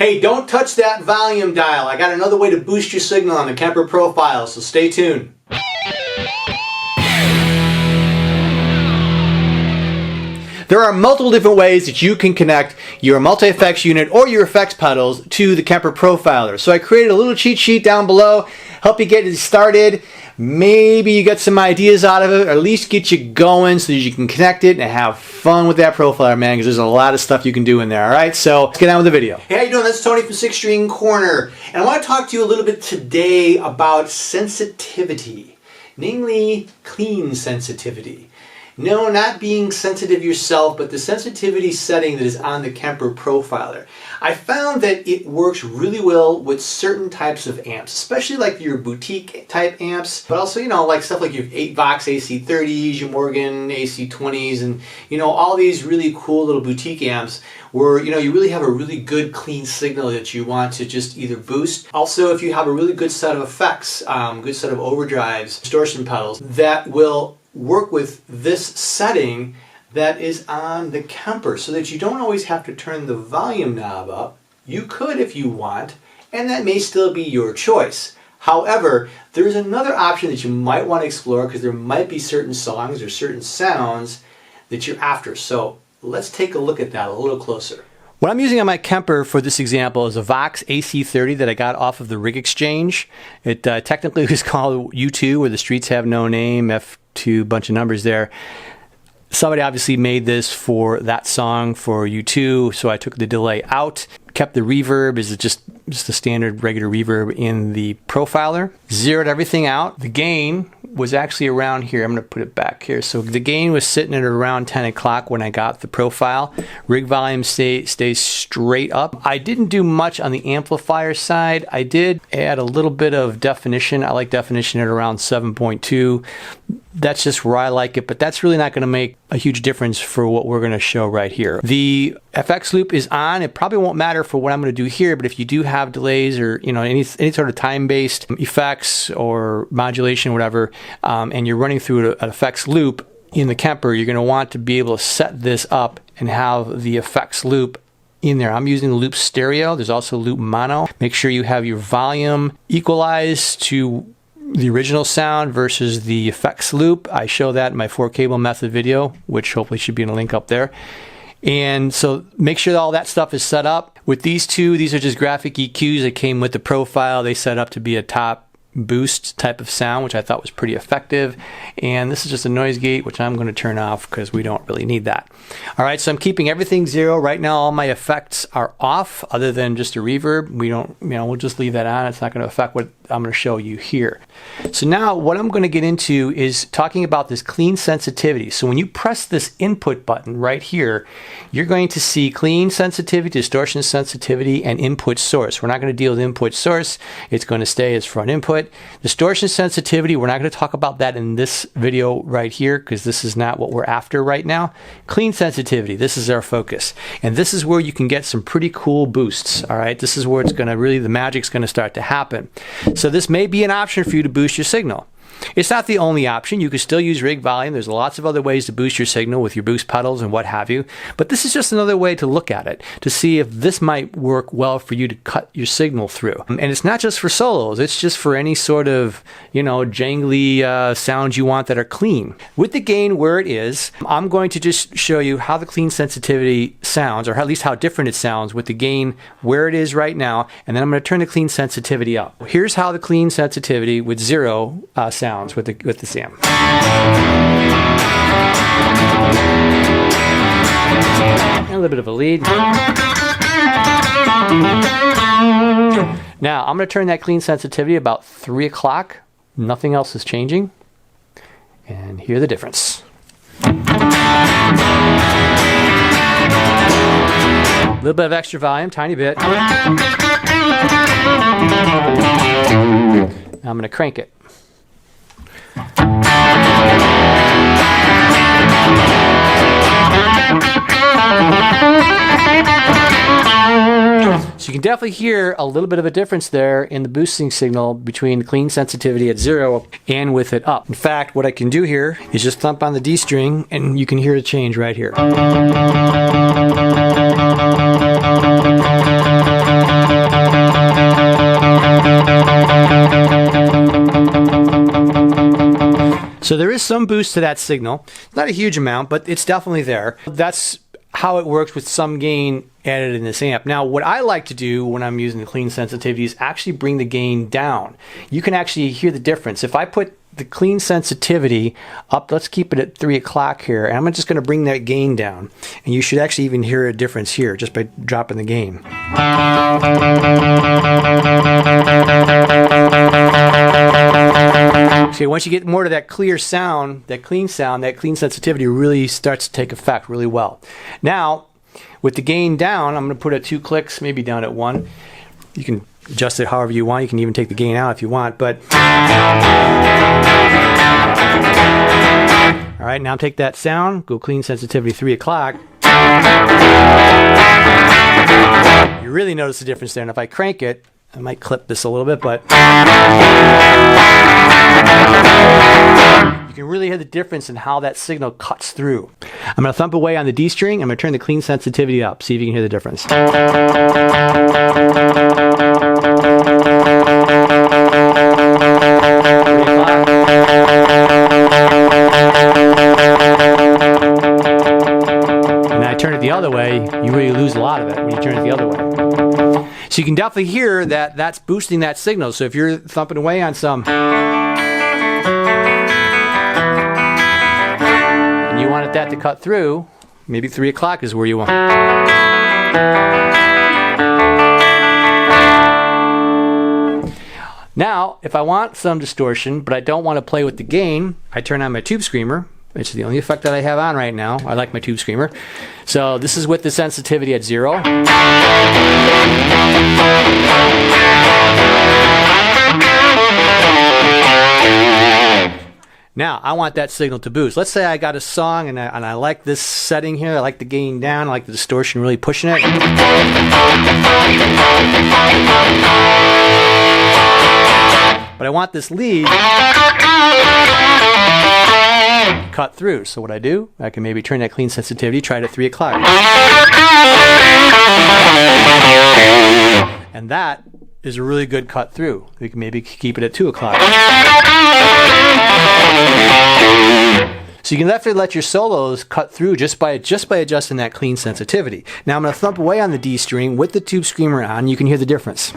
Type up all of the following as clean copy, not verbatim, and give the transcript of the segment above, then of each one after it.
Hey, don't touch that volume dial. I got another way to boost your signal on the Kemper profile, so stay tuned. There are multiple different ways that you can connect your multi-effects unit or your effects pedals to the Kemper profiler. So I created a little cheat sheet down below, help you get it started. Maybe you get some ideas out of it, or at least get you going so that you can connect it and have fun with that profiler, man, because there's a lot of stuff you can do in there. All right, so let's get on with the video. Hey, how you doing? That's Tony from 6 String Corner, and I want to talk to you a little bit today about sensitivity, namely clean sensitivity. No, not being sensitive yourself, but the sensitivity setting that is on the Kemper profiler. I found that it works really well with certain types of amps, especially like your boutique type amps, but also, you know, like stuff like your Vox AC30s, your Morgan AC20s, and, you know, all these really cool little boutique amps where, you know, you really have a really good clean signal that you want to just either boost. Also, if you have a really good set of effects, good set of overdrives, distortion pedals, that will work with this setting that is on the Kemper, so that you don't always have to turn the volume knob up. You could if you want, and that may still be your choice. However, there's another option that you might want to explore, because there might be certain songs or certain sounds that you're after. So let's take a look at that a little closer. What I'm using on my Kemper for this example is a Vox AC30 that I got off of the Rig Exchange. It technically was called U2, where the streets have no name, F2, bunch of numbers there. Somebody obviously made this for that song for U2, so I took the delay out, kept the reverb, is just the standard regular reverb in the profiler, zeroed everything out. The gain was actually around here. I'm going to put it back here. So the gain was sitting at around 10 o'clock when I got the profile. Rig volume stays straight up. I didn't do much on the amplifier side. I did add a little bit of definition. I like definition at around 7.2. That's just where I like it, but that's really not going to make a huge difference for what we're going to show right here. The FX loop is on. It probably won't matter for what I'm going to do here, but if you do have delays or, you know, any sort of time-based effects or modulation, whatever, and you're running through an effects loop in the Kemper, you're going to want to be able to set this up and have the effects loop in there. I'm using loop stereo. There's also loop mono. Make sure you have your volume equalized to the original sound versus the effects loop. I show that in my 4-cable method video, which hopefully should be in a link up there. And so make sure that all that stuff is set up. With these two, these are just graphic EQs that came with the profile. They set up to be a top boost type of sound, which I thought was pretty effective. And this is just a noise gate, which I'm going to turn off because we don't really need that. All right, so I'm keeping everything zero. Right now, all my effects are off other than just a reverb. We don't, you know, we'll just leave that on. It's not going to affect what I'm going to show you here. So now what I'm going to get into is talking about this clean sensitivity. So when you press this input button right here, you're going to see clean sensitivity, distortion sensitivity, and input source. We're not going to deal with input source. It's going to stay as front input. Distortion sensitivity, we're not going to talk about that in this video right here because this is not what we're after right now. Clean sensitivity, this is our focus. And this is where you can get some pretty cool boosts, all right? This is where it's going to really, the magic's going to start to happen. So this may be an option for you to boost your signal. It's not the only option. You can still use rig volume. There's lots of other ways to boost your signal with your boost pedals and what have you. But this is just another way to look at it, to see if this might work well for you to cut your signal through. And it's not just for solos. It's just for any sort of, you know, jangly sounds you want that are clean. With the gain where it is, I'm going to just show you how the clean sensitivity sounds, or at least how different it sounds with the gain where it is right now. And then I'm going to turn the clean sensitivity up. Here's how the clean sensitivity with zero sounds with this amp. A little bit of a lead. Now I'm going to turn that clean sensitivity about 3 o'clock. Nothing else is changing. And hear the difference. A little bit of extra volume, tiny bit. Now I'm going to crank it. So you can definitely hear a little bit of a difference there in the boosting signal between the clean sensitivity at 0 and with it up. In fact, what I can do here is just thump on the D string and you can hear the change right here. So there is some boost to that signal. Not a huge amount, but it's definitely there. That's how it works with some gain added in this amp. Now, what I like to do when I'm using the clean sensitivity is actually bring the gain down. You can actually hear the difference. If I put the clean sensitivity up, let's keep it at 3 o'clock here, and I'm just going to bring that gain down. And you should actually even hear a difference here just by dropping the gain. So once you get more to that clear sound, that clean sensitivity really starts to take effect really well. Now, with the gain down, I'm going to put it 2 clicks, maybe down at 1. You can adjust it however you want. You can even take the gain out if you want, but all right, now take that sound, go clean sensitivity 3 o'clock. You really notice the difference there, and if I crank it, I might clip this a little bit, but you can really hear the difference in how that signal cuts through. I'm going to thump away on the D string. I'm going to turn the clean sensitivity up. See if you can hear the difference. And I turn it the other way, you really lose a lot of it when you turn it the other way. So you can definitely hear that that's boosting that signal. So if you're thumping away on some and you wanted that to cut through, maybe 3 o'clock is where you want. Now, if I want some distortion, but I don't want to play with the gain, I turn on my tube screamer. It's the only effect that I have on right now. I like my tube screamer. So this is with the sensitivity at 0. Now, I want that signal to boost. Let's say I got a song and I like this setting here. I like the gain down. I like the distortion really pushing it. But I want this lead cut through. So what I do, I can maybe turn that clean sensitivity, try it at 3 o'clock. And that is a really good cut through. We can maybe keep it at 2 o'clock. So you can definitely let your solos cut through just by adjusting that clean sensitivity. Now I'm going to thump away on the D string with the tube screamer on. You can hear the difference.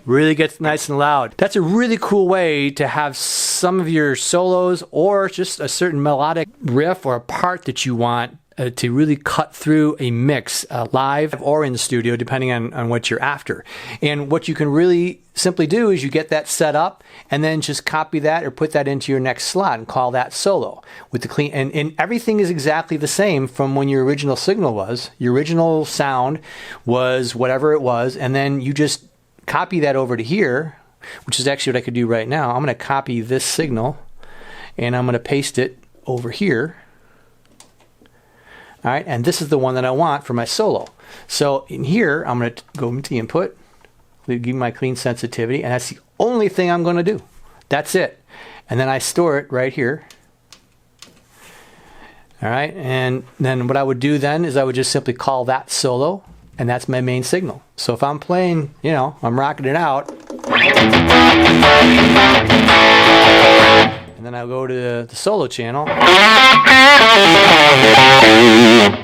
Really gets nice and loud. That's a really cool way to have some of your solos or just a certain melodic riff or a part that you want to really cut through a mix live or in the studio, depending on what you're after. And what you can really simply do is you get that set up and then just copy that or put that into your next slot and call that solo with the clean. And everything is exactly the same from when your original signal was. Your original sound was whatever it was, and then you just copy that over to here, which is actually what I could do right now. I'm going to copy this signal and I'm going to paste it over here. All right, and this is the one that I want for my solo. So in here, I'm going to go into the input, give me my clean sensitivity, and that's the only thing I'm going to do. That's it. And then I store it right here. All right, and then what I would do then is I would just simply call that solo, and that's my main signal. So if I'm playing, you know, I'm rocking it out, and then I'll go to the solo channel,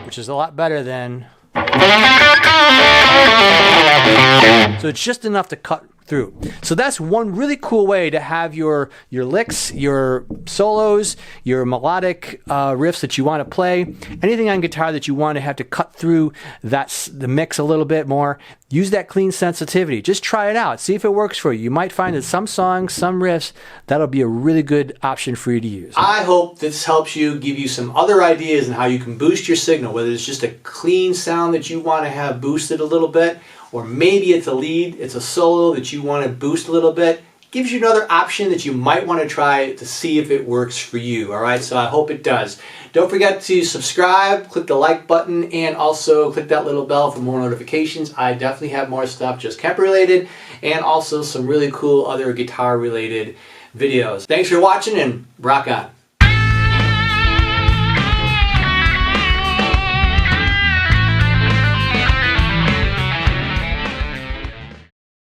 which is a lot better than. So it's just enough to cut through. So that's one really cool way to have your licks, your solos, your melodic riffs that you want to play, anything on guitar that you want to have to cut through that's the mix a little bit more. Use that clean sensitivity. Just try it out. See if it works for you. You might find that some songs, some riffs, that'll be a really good option for you to use. I hope this helps you, give you some other ideas on how you can boost your signal, whether it's just a clean sound that you want to have boosted a little bit, or maybe it's a lead, it's a solo that you want to boost a little bit. Gives you another option that you might want to try to see if it works for you. All right, so I hope it does. Don't forget to subscribe, click the like button, and also click that little bell for more notifications. I definitely have more stuff just Kemper related, and also some really cool other guitar related videos. Thanks for watching, and rock on.